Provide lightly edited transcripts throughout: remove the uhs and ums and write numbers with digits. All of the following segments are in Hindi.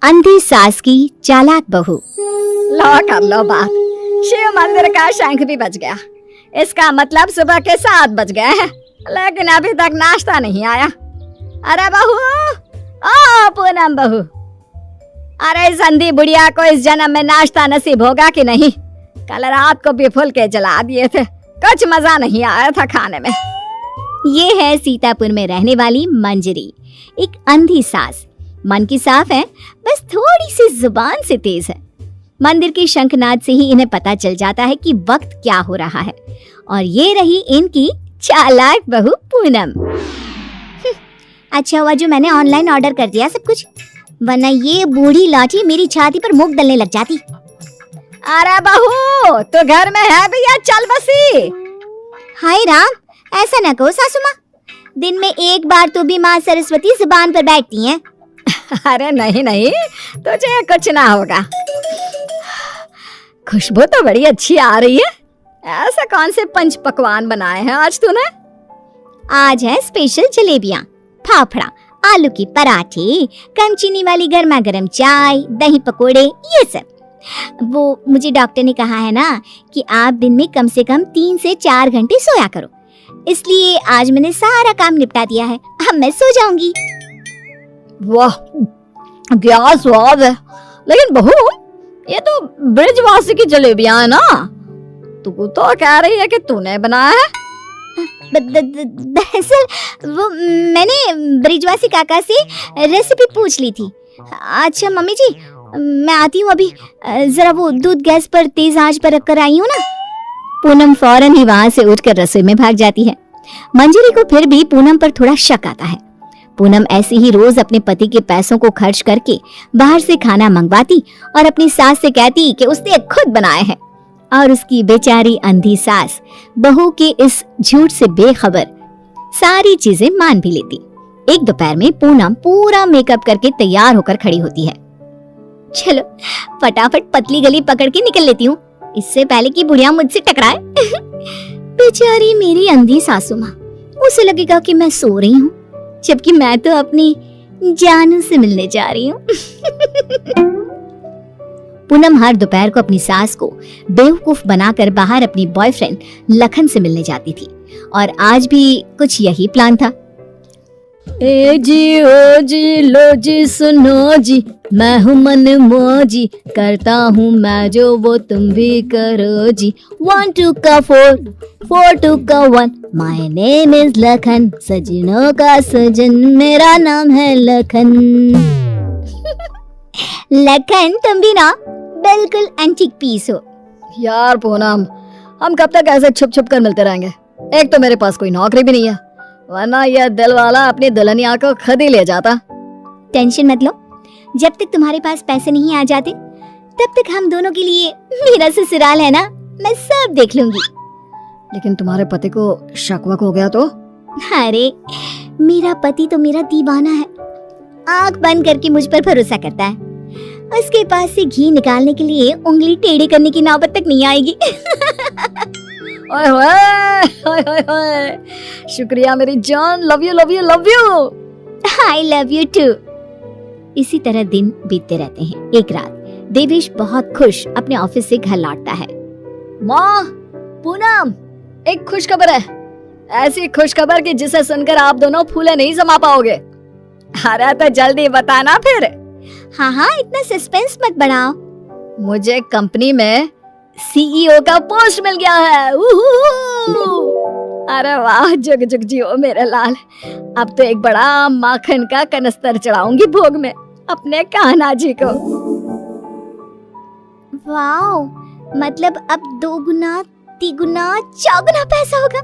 अंधी सास की चालाक बहू। लो कर लो बात, शिव मंदिर का शंख भी बज गया। इसका मतलब सुबह के 7 बज गए हैं, लेकिन अभी तक नाश्ता नहीं आया। अरे बहू, ओ पूनम बहू, अरे इस अंधी बुढ़िया को इस जन्म में नाश्ता नसीब होगा कि नहीं? कल रात को भी फुलके जला दिए थे, कुछ मजा नहीं आया था खाने में। ये है सीतापुर में रहने वाली मंजरी, एक अंधी सास। मन की साफ है, बस थोड़ी सी जुबान से तेज है। मंदिर के शंखनाद से ही इन्हें पता चल जाता है कि वक्त क्या हो रहा है। और ये रही इनकी चालाक बहू पूनम। अच्छा हुआ जो मैंने ऑनलाइन ऑर्डर कर दिया सब कुछ, वरना ये बूढ़ी लाठी मेरी छाती पर मुंह डलने लग जाती। अरे बहू, तो घर में है भैया, चल बसी। हाय राम, ऐसा न कहो सासू माँ, दिन में एक बार तो भी माँ सरस्वती जुबान पर बैठती हैं। अरे नहीं नहीं, तुझे कुछ ना होगा। खुशबू तो बड़ी अच्छी आ रही है। ऐसा कौन से पंच पकवान बनाए हैं आज तूने? आज है स्पेशल जलेबियाँ, फाफड़ा, आलू के पराठे, कम चीनी वाली गर्मा गर्म चाय, दही पकोड़े, ये सब। वो मुझे डॉक्टर ने कहा है ना कि आप दिन में कम से कम 3 से 4 घंटे सोया करो, इसलिए आज मैंने सारा काम निपटा दिया है। अब मैं सो जाऊंगी। वाह, क्या स्वाद है। लेकिन बहू, ये तो ब्रिजवासी की जलेबियां है ना? तू तो कह रही है कि तूने बनाया है। दरअसल वो मैंने ब्रिजवासी काका से रेसिपी पूछ ली थी। अच्छा मम्मी जी, मैं आती हूँ अभी, जरा वो दूध गैस पर तेज आंच पर रख कर आई हूँ ना। पूनम फौरन ही वहां से उठकर रसोई में भाग जाती है। मंजरी को फिर भी पूनम पर थोड़ा शक आता है। पूनम ऐसे ही रोज अपने पति के पैसों को खर्च करके बाहर से खाना मंगवाती और अपनी सास से कहती कि उसने खुद बनाए हैं। और उसकी बेचारी अंधी सास बहू के इस झूठ से बेखबर सारी चीजें मान भी लेती। एक दोपहर में पूनम पूरा मेकअप करके तैयार होकर खड़ी होती है। चलो फटाफट पतली गली पकड़ के निकल लेती हूँ, इससे पहले कि बुढ़िया मुझसे टकराए। बेचारी मेरी अंधी सासू माँ, उसे लगेगा कि मैं सो रही हूँ, जबकि मैं तो अपनी जानू से मिलने जा रही हूँ। पूनम हर दोपहर को अपनी सास को बेवकूफ बनाकर बाहर अपनी बॉयफ्रेंड लखन से मिलने जाती थी, और आज भी कुछ यही प्लान था। ए जी ओ जी लो जी सुनो जी, मैं हूँ मन मौजी, करता हूँ मैं जो वो तुम भी करो जी। 1 2 का 4, 4 2 का 1, माय नेम इज लखन, सजनों का सजन मेरा नाम है लखन। लखन तुम भी ना बिल्कुल एंटीक पीस हो। यार पूनम, हम कब तक ऐसे छुप छुप कर मिलते रहेंगे? एक तो मेरे पास कोई नौकरी भी नहीं है, वरना यह दिल वाला अपनी दुल्हनिया को खुद ही ले जाता। टेंशन मत लो, जब तक तुम्हारे पास पैसे नहीं आ जाते तब तक हम दोनों के लिए मेरा ससुराल है ना, मैं सब देख लूंगी। लेकिन तुम्हारे पति को शक वक हो गया तो? अरे मेरा पति तो मेरा दीवाना है, आंख बंद करके मुझ पर भरोसा करता है। उसके पास से घी निकालने के लिए उंगली टेढ़ी करने की नौबत तक नहीं आएगी। ओए होए, ओए होए, शुक्रिया मेरी जान, love you love you love you. I love you too. इसी तरह दिन बीतते रहते हैं। एक रात देवेश बहुत खुश अपने ऑफिस से घर लौटता है। माँ, पूनम, एक खुश खबर है। ऐसी खुश खबर कि जिसे सुनकर आप दोनों फूले नहीं समा पाओगे। अरे तो जल्दी बताना फिर। हाँ हाँ, इतना सस्पेंस मत बढ़ाओ। मुझे कंपनी में CEO का पोस्ट मिल गया है। अरे वाह, जुग जुग जियो मेरे लाल। अब तो एक बड़ा माखन का कनस्तर चढ़ाऊंगी भोग में अपने कान्हा जी को। वाओ, मतलब अब 2 गुना 3 गुना 4 गुना पैसा होगा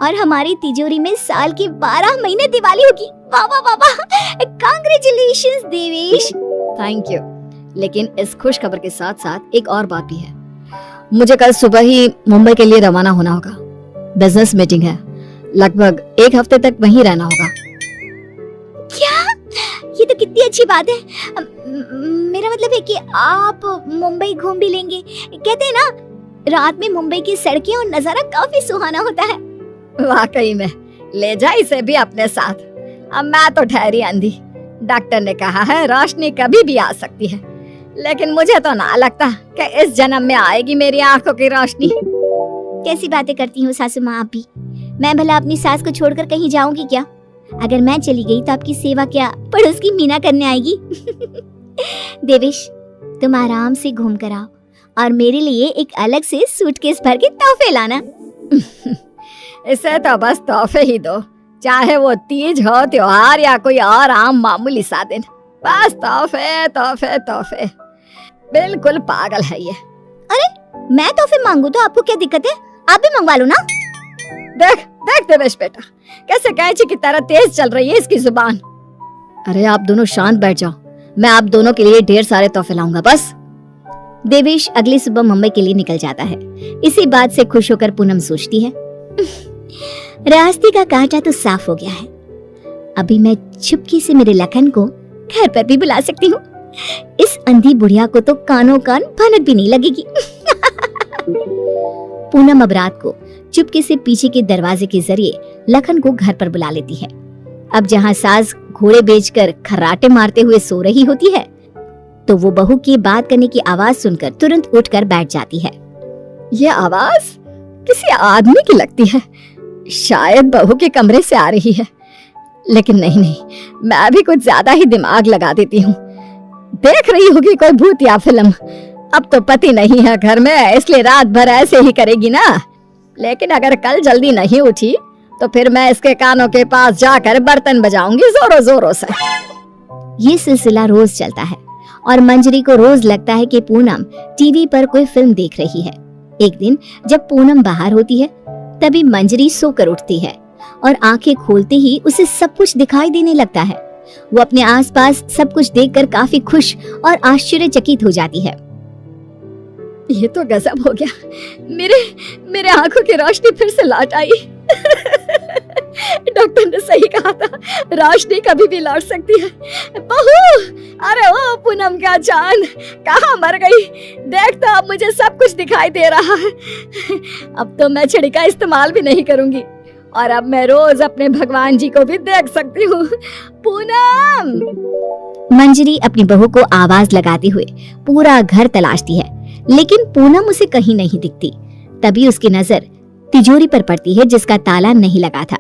और हमारी तिजोरी में साल की 12 महीने दिवाली होगी। वाह वाह वाह वाह, कांग्रेचुलेशंस देवेश। Thank you. लेकिन इस खुश खबर के साथ साथ एक और बात भी है। मुझे कल सुबह ही मुंबई के लिए रवाना होना होगा। बिजनेस मीटिंग है, लगभग 1 हफ्ते तक वहीं रहना होगा। क्या? ये तो कितनी अच्छी बात है। मेरा मतलब है कि आप मुंबई घूम भी लेंगे। कहते हैं ना, रात में मुंबई की सड़कें और नजारा काफी सुहाना होता है। वाकई में, ले जा इसे भी अपने साथ। अब मैं तो ठहरी अंधी, डॉक्टर ने कहा है रोशनी कभी भी आ सकती है, लेकिन मुझे तो ना लगता कि इस जन्म में आएगी मेरी आंखों की रोशनी। कैसी बातें करती हो सासू माँ आप भी। मैं भला अपनी सास को छोड़कर कहीं जाऊंगी क्या? अगर मैं चली गई तो आपकी सेवा क्या पड़ोस की मीना करने आएगी? देवेश, तुम आराम से घूम कर आओ और मेरे लिए एक अलग से सूटकेस भर के तोहफे लाना। इसे तो बस तोहफे ही दो, चाहे वो तीज हो, त्योहार या कोई और आम मामूली सा दिन। बस तोहफे तोहफे तोहफे। बिल्कुल पागल है ये। अरे मैं तोहफे मांगू तो आपको क्या दिक्कत है? आप भी मंगवा लो ना। देख देख देवेश बेटा, कैसे कैंची की तरह तेज चल रही है इसकी जुबान। अरे आप दोनों शांत बैठ जाओ, मैं आप दोनों के लिए ढेर सारे तोहफे लाऊंगा बस। देवेश अगली सुबह मुंबई के लिए निकल जाता है। इसी बात से खुश होकर पूनम सोचती है, रास्ते का कांटा तो साफ हो गया है। अभी मैं चुपके से मेरे लखन को घर पर भी बुला सकती हूँ। इस अंधी बुढ़िया को तो कानों कान भनक भी नहीं लगेगी। पूनम अब रात को चुपके से पीछे के दरवाजे के जरिए लखन को घर पर बुला लेती है। अब जहाँ सास घोड़े बेचकर खर्राटे मारते हुए सो रही होती है, तो वो बहू की बात करने की आवाज सुनकर तुरंत उठकर बैठ जाती है। ये आवाज किसी आदमी की लगती है, शायद बहू के कमरे से आ रही है। लेकिन नहीं नहीं, मैं भी कुछ ज्यादा ही दिमाग लगा देती हूँ। देख रही होगी कोई भूत या फिल्म। अब तो पति नहीं है घर में, इसलिए रात भर ऐसे ही करेगी ना। लेकिन अगर कल जल्दी नहीं उठी तो फिर मैं इसके कानों के पास जाकर बर्तन बजाऊंगी जोरों जोरों से। ये सिलसिला रोज चलता है और मंजरी को रोज लगता है कि पूनम टीवी पर कोई फिल्म देख रही है। एक दिन जब पूनम बाहर होती है, तभी मंजरी सोकर उठती है और आंखें खोलते ही उसे सब कुछ दिखाई देने लगता है। वो अपने आसपास सब कुछ देखकर काफी खुश और आश्चर्यचकित हो जाती है। ये तो गजब हो गया, मेरे आंखों की रोशनी फिर से लौट आई। डॉक्टर ने सही कहा था, रोशनी कभी भी लौट सकती है। बहू, अरे ओ पूनम का जान, कहाँ मर गई? देख तो अब मुझे सब कुछ दिखाई दे रहा है। अब तो मैं छड़ी का इस्तेमाल भी नहीं करूंगी और अब मैं रोज अपने भगवान जी को भी देख सकती हूँ। पूनम! मंजरी अपनी बहू को आवाज लगाते हुए पूरा घर तलाशती है, लेकिन पूनम उसे कहीं नहीं दिखती। तभी उसकी नजर तिजोरी पर पड़ती है जिसका ताला नहीं लगा था।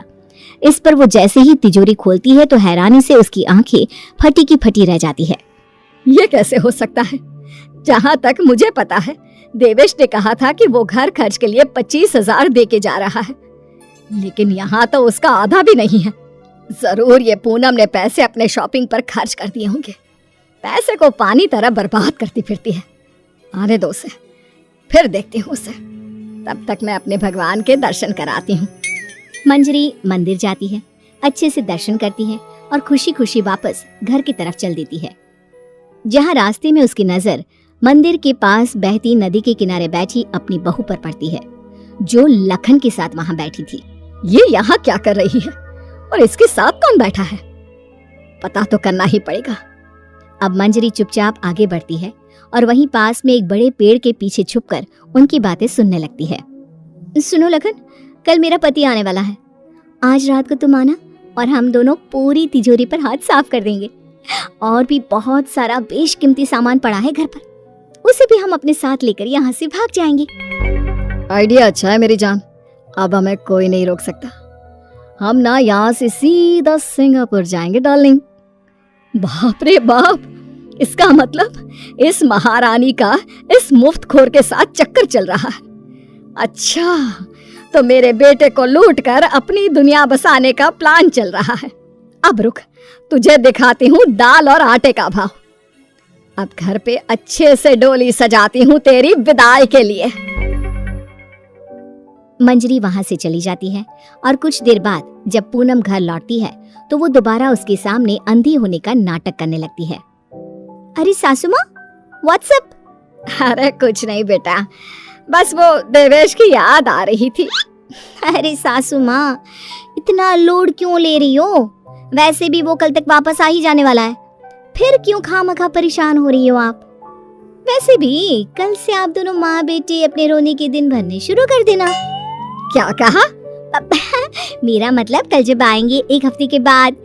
इस पर वो जैसे ही तिजोरी खोलती है तो हैरानी से उसकी आंखें फटी की फटी रह जाती है। ये कैसे हो सकता है? जहाँ तक मुझे पता है, देवेश ने कहा था कि वो घर खर्च के लिए 25,000 दे के जा रहा है, लेकिन यहाँ तो उसका आधा भी नहीं है। जरूर ये पूनम ने पैसे अपने शॉपिंग पर खर्च कर दिए होंगे। पैसे को पानी तरह बर्बाद करती फिरती है। आने दो उसे, फिर देखती हूँ उसे। तब तक मैं अपने भगवान के दर्शन कराती हूँ। मंजरी मंदिर जाती है, अच्छे से दर्शन करती है और खुशी खुशी वापस घर की तरफ चल देती है। जहाँ रास्ते में उसकी नजर मंदिर के पास बहती नदी के किनारे बैठी अपनी बहू पर पड़ती है, जो लखन के साथ वहाँ बैठी थी। ये यहाँ क्या कर रही है और इसके साथ कौन बैठा है? पता तो करना ही पड़ेगा। अब मंजरी चुपचाप आगे बढ़ती है और वहीं पास में एक बड़े पेड़ के पीछे छुपकर उनकी बातें सुनने लगती है। सुनो लखन, कल मेरा पति आने वाला है। आज रात को तुम आना और हम दोनों पूरी तिजोरी पर हाथ साफ कर देंगे। और भी बहुत सारा बेशकीमती सामान पड़ा है घर पर, उसे भी हम अपने साथ लेकर यहाँ से भाग जाएंगे। आइडिया अच्छा है मेरी जान, अब हमें कोई नहीं रोक सकता। हम ना यहाँ से सीधा सिंगापुर जाएंगे डार्लिंग। बाप रे बाप, इसका मतलब इस महारानी का इस मुफ्तखोर के साथ चक्कर चल रहा है। अच्छा, तो मेरे बेटे को लूट कर अपनी दुनिया बसाने का प्लान चल रहा है। अब रुक, तुझे दिखाती हूँ दाल और आटे का भाव। अब घर पे अच्छे से डोली सजाती हूँ तेरी विदाई के लिए। मंजरी वहां से चली जाती है और कुछ देर बाद जब पूनम घर लौटती है तो वो दोबारा उसके सामने अंधी होने का नाटक करने लगती है। अरे सासू माँ, व्हाट्सएप? अरे कुछ नहीं बेटा, बस वो देवेश की याद आ रही थी। अरे सासू माँ, इतना लोड क्यों ले रही हो? वैसे भी वो कल तक वापस आ ही जाने वाला है, फिर क्यों खामखा परेशान हो रही हो आप? वैसे भी कल से आप दोनों माँ बेटे अपने रोने के दिन भरने शुरू कर देना। क्या कहा? मेरा मतलब कल जब आएंगे 1 हफ्ते के बाद,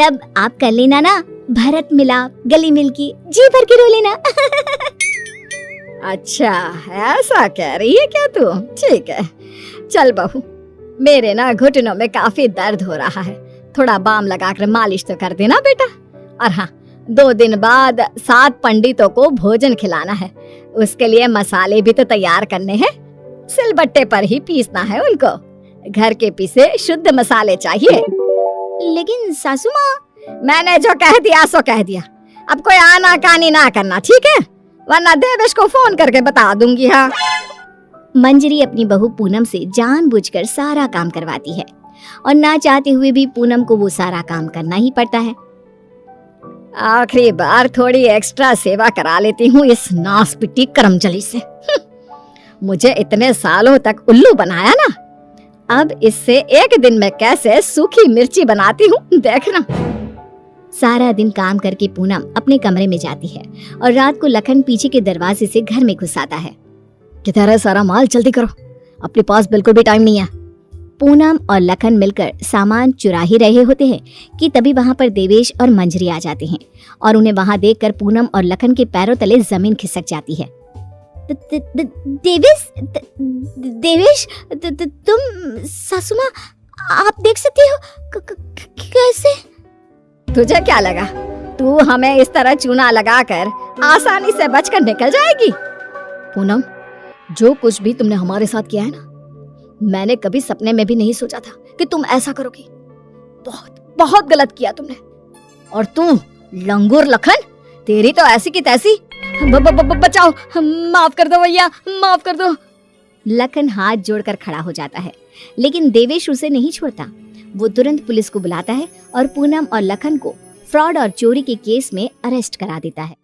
तब आप कर लेना ना भरत मिलाप, गले मिल के जी भर के रो लेना। अच्छा, ऐसा कह रही है क्या तू? ठीक है, चल बहू, मेरे ना घुटनों में काफी दर्द हो रहा है, थोड़ा बाम लगाकर मालिश तो कर देना बेटा। और हाँ, 2 दिन बाद 7 पंडितों को भोजन खिलाना है, उसके लिए मसाले भी तो तैयार करने हैं, सिलबट्टे पर ही पीसना है उनको, घर के पिसे शुद्ध मसाले चाहिए। लेकिन सासू माँ, मैंने जो कह दिया सो कह दिया, अब कोई आना कानी ना करना, ठीक है? वरना देवेश को फोन करके बता दूंगी। हाँ, मंजरी अपनी बहू पूनम से जानबूझकर सारा काम करवाती है और ना चाहते हुए भी पूनम को वो सारा काम करना ही पड़ता है। आखिरी बार थोड़ी एक्स्ट्रा सेवा करा लेती हूँ इस नासपिटी कर्मजली से। मुझे इतने सालों तक उल्लू बनाया ना, अब इससे एक दिन में कैसे सूखी मिर्ची बनाती हूँ, देखना। सारा दिन काम करके पूनम अपने कमरे में जाती है और रात को लखन पीछे के दरवाजे से घर में घुस आता है। किधर है सारा माल? जल्दी करो, अपने पास बिल्कुल भी टाइम नहीं है। पूनम और लखन मिलकर सामान चुरा ही रहे होते हैं कि तभी वहां पर देवेश और मंजरी आ जाते हैं और उन्हें वहां देखकर पूनम और लखन के पैरों तले जमीन खिसक जाती है। देवेश, देवेश, तुम सासू माँ, आप देख सकती हो कैसे? तुझे क्या लगा तू हमें इस तरह चूना लगाकर आसानी से बचकर निकल जाएगी? पूनम, जो कुछ भी तुमने हमारे साथ किया है ना, मैंने कभी सपने में भी नहीं सोचा था कि तुम ऐसा करोगी। बहुत बहुत गलत किया तुमने। और तू लंगूर लखन, तेरी तो ऐसी की तैसी। बचाओ, माफ कर दो भैया, माफ कर दो। लखन हाथ जोड़कर खड़ा हो जाता है, लेकिन देवेश उसे नहीं छोड़ता। वो तुरंत पुलिस को बुलाता है और पूनम और लखन को फ्रॉड और चोरी के केस में अरेस्ट करा देता है।